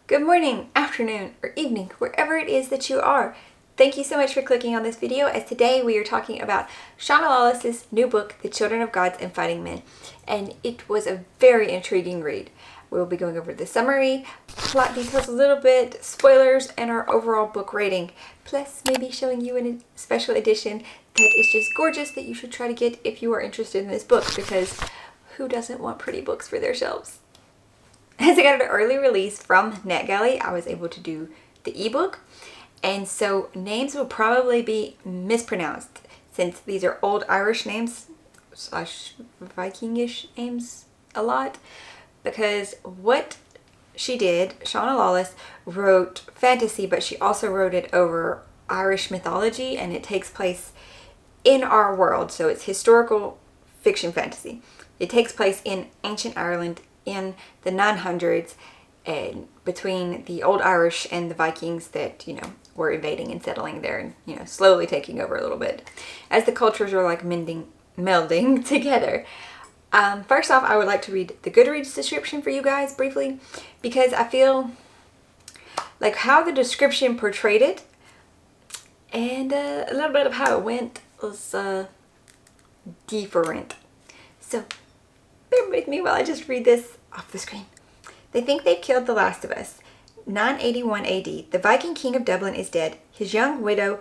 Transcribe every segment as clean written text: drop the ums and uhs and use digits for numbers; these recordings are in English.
Good morning, afternoon, or evening, wherever it is that you are. Thank you so much for clicking on this video, as today we are talking about Shauna Lawless's new book, The Children of Gods and Fighting Men, and it was a very intriguing read. We'll be going over the summary, plot details a little bit, spoilers, and our overall book rating, plus maybe showing you a special edition that is just gorgeous that you should try to get if you are interested in this book, because who doesn't want pretty books for their shelves? As I got an early release from NetGalley, I was able to do the ebook, and so names will probably be mispronounced since these are old Irish names slash Vikingish names a lot, because what she did, Shauna Lawless wrote fantasy, but she also wrote it over Irish mythology, and it takes place in our world, so it's historical fiction fantasy. It takes place in ancient Ireland in the 900s, and between the old Irish and the Vikings that, were invading and settling there and, slowly taking over a little bit as the cultures are like melding together. First off, I would like to read the Goodreads description for you guys briefly, because I feel like how the description portrayed it and a little bit of how it went was different. So bear with me while I just read this off the screen. They think they've killed the last of us. 981 AD. The Viking king of Dublin is dead. His young widow,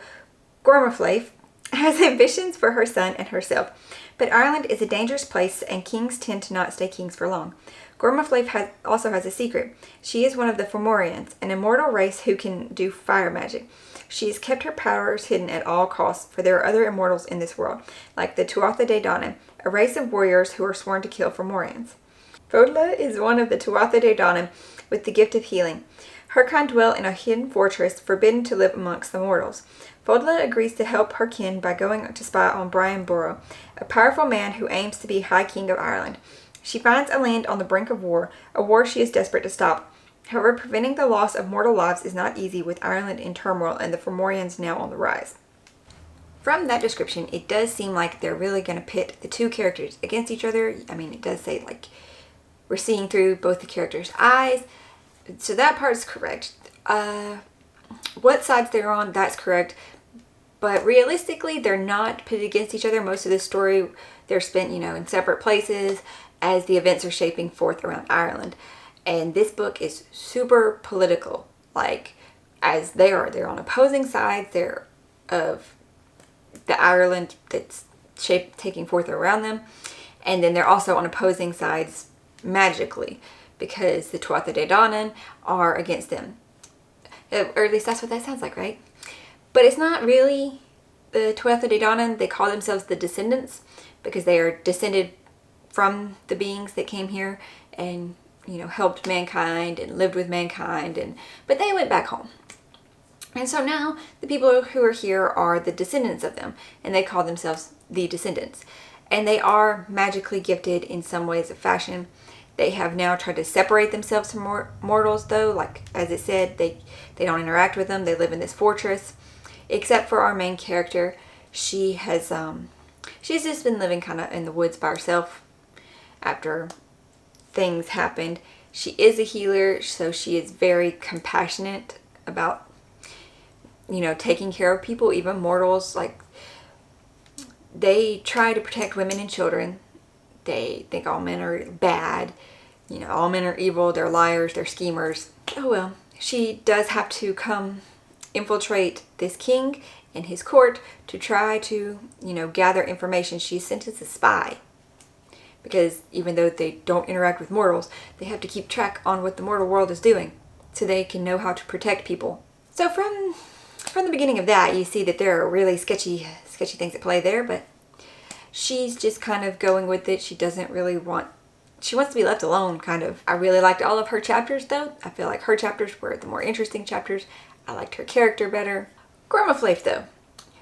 Gormaflaith, has ambitions for her son and herself. But Ireland is a dangerous place, and kings tend to not stay kings for long. Gormaflaith also has a secret. She is one of the Fomorians, an immortal race who can do fire magic. She has kept her powers hidden at all costs, for there are other immortals in this world, like the Tuatha De Danann, a race of warriors who are sworn to kill Fomorians. Fodla is one of the Tuatha De Danann with the gift of healing. Her kind dwell in a hidden fortress, forbidden to live amongst the mortals. Fodla agrees to help her kin by going to spy on Brian Boru, a powerful man who aims to be High King of Ireland. She finds a land on the brink of war, a war she is desperate to stop. However, preventing the loss of mortal lives is not easy, with Ireland in turmoil and the Fomorians now on the rise. From that description, it does seem like they're really going to pit the two characters against each other. I mean, it does say, we're seeing through both the characters' eyes. So that part's correct. What sides they're on, that's correct. But realistically, they're not pitted against each other. Most of the story, they're spent, in separate places as the events are shaping forth around Ireland. And this book is super political. As they're on opposing sides. They're of the Ireland that's taking forth around them. And then they're also on opposing sides magically, because the Tuatha De Danann are against them. Or at least that's what that sounds like, right? But it's not really the Tuatha De Danann. They call themselves the Descendants because they are descended from the beings that came here and, helped mankind and lived with mankind. But they went back home. And so now the people who are here are the descendants of them, and they call themselves the Descendants. And they are magically gifted in some ways of fashion. They have now tried to separate themselves from mortals, though. As it said, they don't interact with them. They live in this fortress. Except for our main character. She's just been living kind of in the woods by herself after things happened. She is a healer, so she is very compassionate about, taking care of people, even mortals. They try to protect women and children. They think all men are bad. All men are evil. They're liars. They're schemers. Oh well. She does have to come infiltrate this king and his court to try to, gather information. She's sent as a spy. Because even though they don't interact with mortals, they have to keep track on what the mortal world is doing so they can know how to protect people. So from the beginning of that, you see that there are really sketchy things at play there, but she's just kind of going with it. She doesn't really she wants to be left alone, kind of. I really liked all of her chapters, though. I feel like her chapters were the more interesting chapters. I liked her character better. Gormaflaith, though.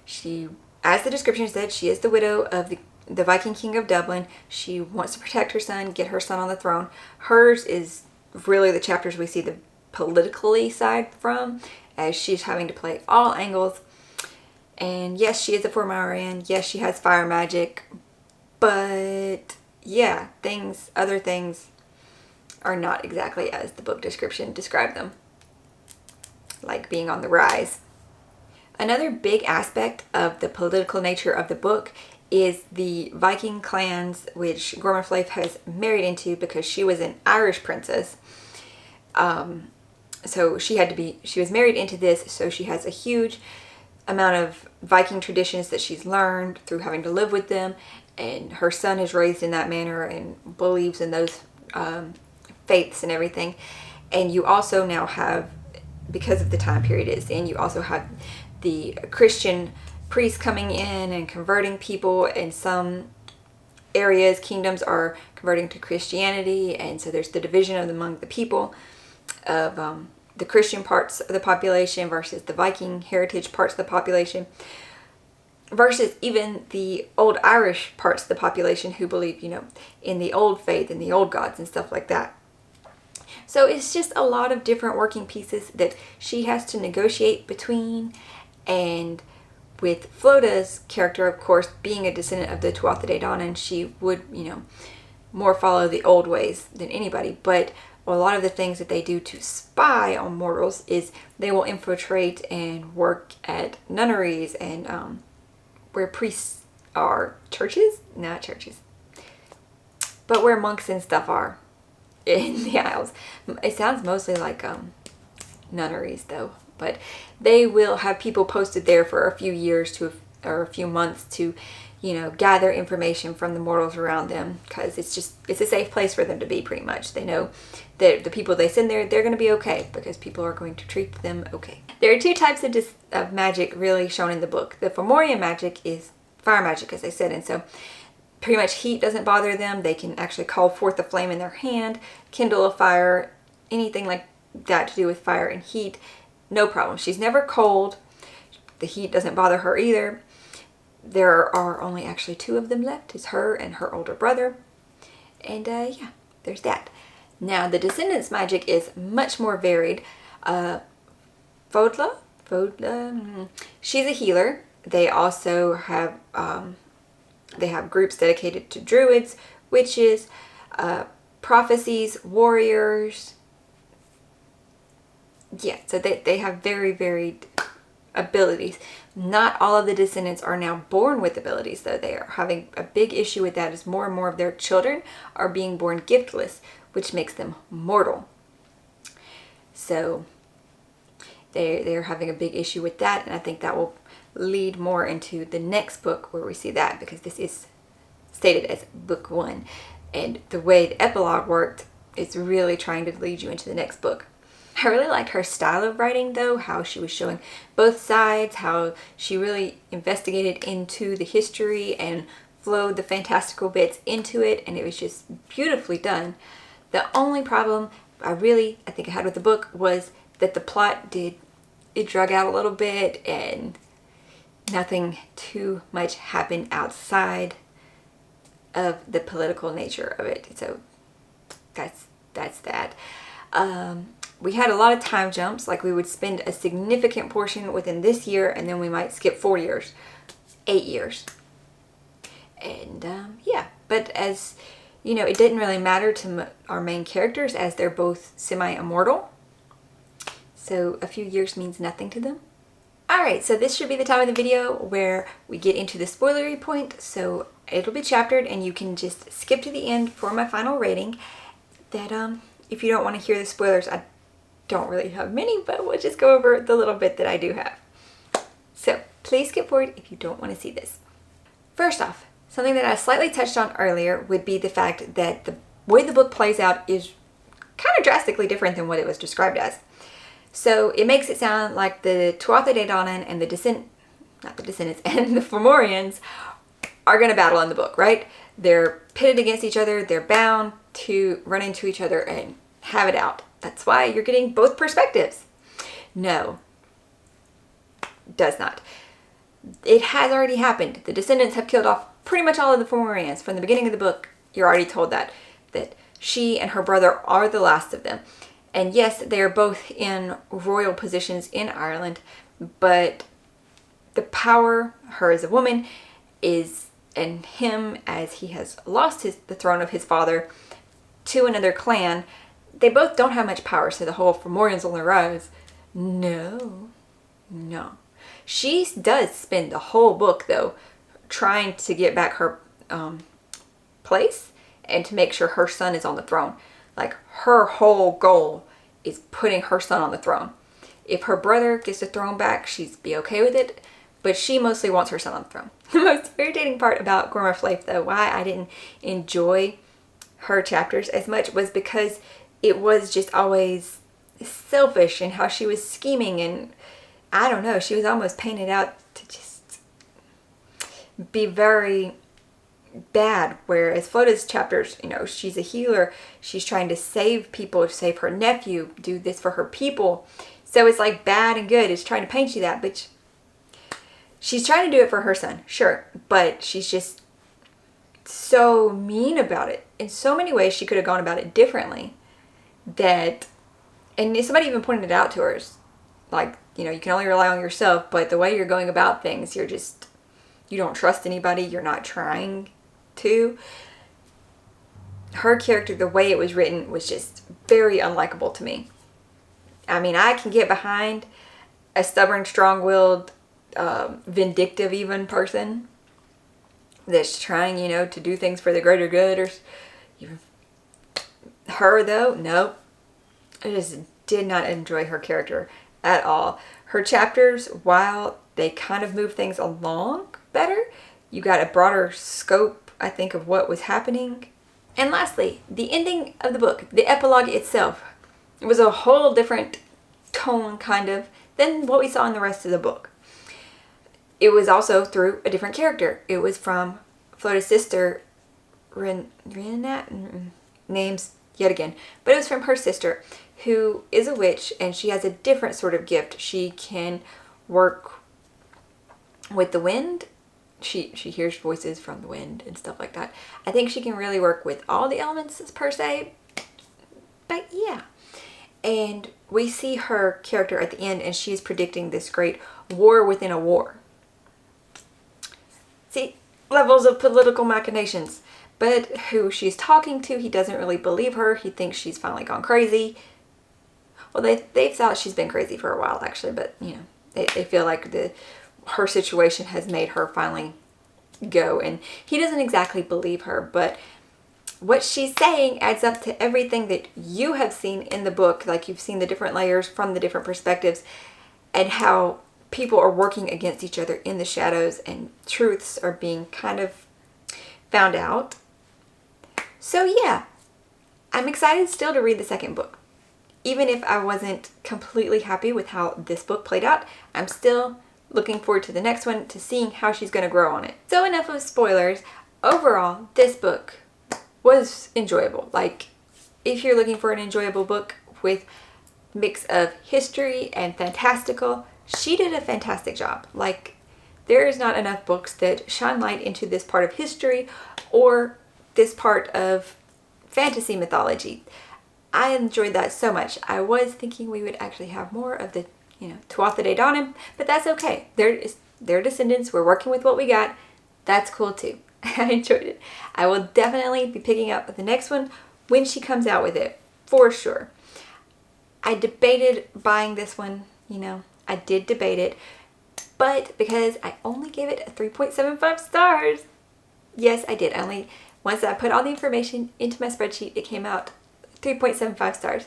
She, as the description said, she is the widow of the Viking king of Dublin. She wants to protect her son, get her son on the throne. Hers is really the chapters we see the politically side from, as she's having to play all angles. And yes, she is a Fomorian. Yes, she has fire magic. But yeah, other things are not exactly as the book description described them. like being on the rise. Another big aspect of the political nature of the book is the Viking clans, which Gormiflaith has married into because she was an Irish princess. So she was married into this, so she has a huge amount of Viking traditions that she's learned through having to live with them, and her son is raised in that manner and believes in those faiths and everything. And you also now have, because of the time period it's in, you also have the Christian priests coming in and converting people. In some areas, kingdoms are converting to Christianity, and so there's the division among the people of the Christian parts of the population versus the Viking heritage parts of the population, versus even the old Irish parts of the population who believe, in the old faith and the old gods and stuff like that. So it's just a lot of different working pieces that she has to negotiate between. And with Floda's character, of course, being a descendant of the Tuatha De Danann, she would, more follow the old ways than anybody. But a lot of the things that they do to spy on mortals is they will infiltrate and work at nunneries and where priests are. Churches? Not churches. But where monks and stuff are in the Isles. It sounds mostly like nunneries though. But they will have people posted there for a few years or a few months to, gather information from the mortals around them, because it's a safe place for them to be, pretty much. They know that the people they send there, they're going to be okay, because people are going to treat them okay. There are two types of magic really shown in the book. The Fomorian magic is fire magic, as I said, and so pretty much heat doesn't bother them. They can actually call forth a flame in their hand, kindle a fire, anything like that to do with fire and heat. No problem. She's never cold. The heat doesn't bother her either. There are only actually two of them left. It's her and her older brother. And yeah, there's that. Now, the Descendants magic is much more varied. Fodla, she's a healer. They also have groups dedicated to druids, witches, prophecies, warriors. Yeah, so they have very varied abilities. Not all of the descendants are now born with abilities, though. They are having a big issue with that as more and more of their children are being born giftless, which makes them mortal. So they're having a big issue with that, and I think that will lead more into the next book where we see that, because this is stated as book 1. And the way the epilogue worked is really trying to lead you into the next book. I really liked her style of writing, though, how she was showing both sides, how she really investigated into the history and flowed the fantastical bits into it, and it was just beautifully done. The only problem I think I had with the book was that the plot drug out a little bit, and nothing too much happened outside of the political nature of it. So that's that. We had a lot of time jumps, like we would spend a significant portion within this year, and then we might skip 4 years, 8 years. And yeah, but as it didn't really matter to our main characters, as they're both semi-immortal. So a few years means nothing to them. Alright, so this should be the time of the video where we get into the spoilery point. So it'll be chaptered, and you can just skip to the end for my final rating. That if you don't want to hear the spoilers, I don't really have many, but we'll just go over the little bit that I do have. So please skip forward if you don't want to see this. First off, something that I slightly touched on earlier would be the fact that the way the book plays out is kind of drastically different than what it was described as. So it makes it sound like the Tuatha De Danann and the Descendants and the Fomorians are going to battle in the book, right? They're pitted against each other. They're bound to run into each other and have it out. That's why you're getting both perspectives. No, does not. It has already happened. The Descendants have killed off pretty much all of the Fomorians. From the beginning of the book, you're already told that she and her brother are the last of them. And yes, they are both in royal positions in Ireland, but the power, her as a woman, and him as he has lost the throne of his father to another clan, they both don't have much power, so the whole Fomorians on the rise No. No. She does spend the whole book, though, trying to get back her place and to make sure her son is on the throne. Like, her whole goal is putting her son on the throne. If her brother gets the throne back, she'd be okay with it, but she mostly wants her son on the throne. The most irritating part about Gorma Flaith, though, why I didn't enjoy her chapters as much, was because it was just always selfish and how she was scheming, and I don't know, she was almost painted out to just be very bad, whereas Flota's chapters, you know, she's a healer, she's trying to save people, save her nephew, do this for her people, so it's like bad and good. It's trying to paint you that, but she's trying to do it for her son, sure, but she's just so mean about it. In so many ways she could have gone about it differently, that, and somebody even pointed it out to her, like, you know, you can only rely on yourself, but the way you're going about things, you don't trust anybody, you're not trying to. Her character, the way it was written, was just very unlikable to me. I mean, I can get behind a stubborn, strong-willed, vindictive even person that's trying, you know, to do things for the greater good, or even her, though, nope. I just did not enjoy her character at all. Her chapters, while they kind of move things along better, you got a broader scope, I think, of what was happening. And lastly, the ending of the book, the epilogue itself, it was a whole different tone, kind of, than what we saw in the rest of the book. It was also through a different character. It was from Flota's sister, Rinat, names yet again, but it was from her sister, who is a witch, and she has a different sort of gift. She can work with the wind. She hears voices from the wind and stuff like that. I think she can really work with all the elements per se, but yeah. And we see her character at the end, and she's predicting this great war within a war. See, levels of political machinations. But who she's talking to, he doesn't really believe her. He thinks she's finally gone crazy. Well, they've thought she's been crazy for a while, actually, but, you know, they feel like her situation has made her finally go, and he doesn't exactly believe her, but what she's saying adds up to everything that you have seen in the book. Like, you've seen the different layers from the different perspectives, and how people are working against each other in the shadows, and truths are being kind of found out. So yeah, I'm excited still to read the second book. Even if I wasn't completely happy with how this book played out, I'm still looking forward to the next one, to seeing how she's going to grow on it. So enough of spoilers. Overall, this book was enjoyable. Like, if you're looking for an enjoyable book with mix of history and fantastical, she did a fantastic job. Like, there is not enough books that shine light into this part of history or this part of fantasy mythology. I enjoyed that so much. I was thinking we would actually have more of the, you know, Tuatha De Danann, but that's okay. They're descendants. We're working with what we got. That's cool too. I enjoyed it. I will definitely be picking up the next one when she comes out with it, for sure. I debated buying this one, you know. I did debate it, but because I only gave it a 3.75 stars. Yes, I did. Once I put all the information into my spreadsheet, it came out 3.75 stars.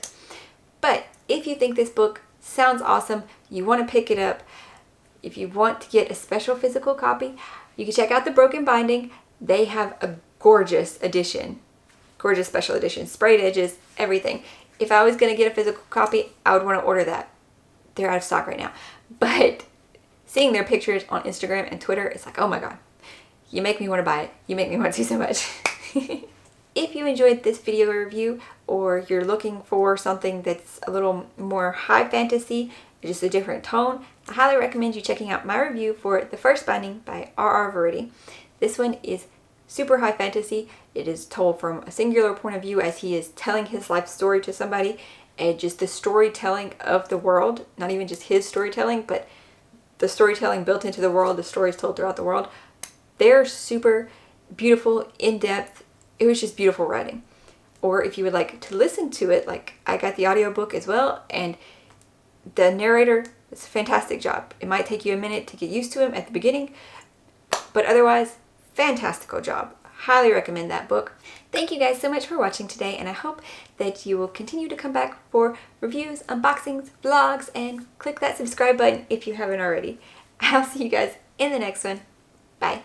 But if you think this book sounds awesome, you want to pick it up, if you want to get a special physical copy, you can check out the Broken Binding. They have a gorgeous edition, gorgeous special edition, sprayed edges, everything. If I was going to get a physical copy, I would want to order that. They're out of stock right now. But seeing their pictures on Instagram and Twitter, it's like, oh my God, you make me want to buy it. You make me want to so much. If you enjoyed this video review, or you're looking for something that's a little more high fantasy, just a different tone, I highly recommend you checking out my review for The First Binding by R.R. Verity. This one is super high fantasy. It is told from a singular point of view as he is telling his life story to somebody, and just the storytelling of the world, not even just his storytelling, but the storytelling built into the world, the stories told throughout the world. They're super beautiful, in-depth. It was just beautiful writing. Or if you would like to listen to it, like, I got the audiobook as well, and The narrator does a fantastic job. It might take you a minute to get used to him at the beginning, but otherwise, fantastical job. Highly recommend that book. Thank you guys so much for watching today, and I hope that you will continue to come back for reviews, unboxings, vlogs, and click that subscribe button if you haven't already. I'll see you guys in the next one. Bye.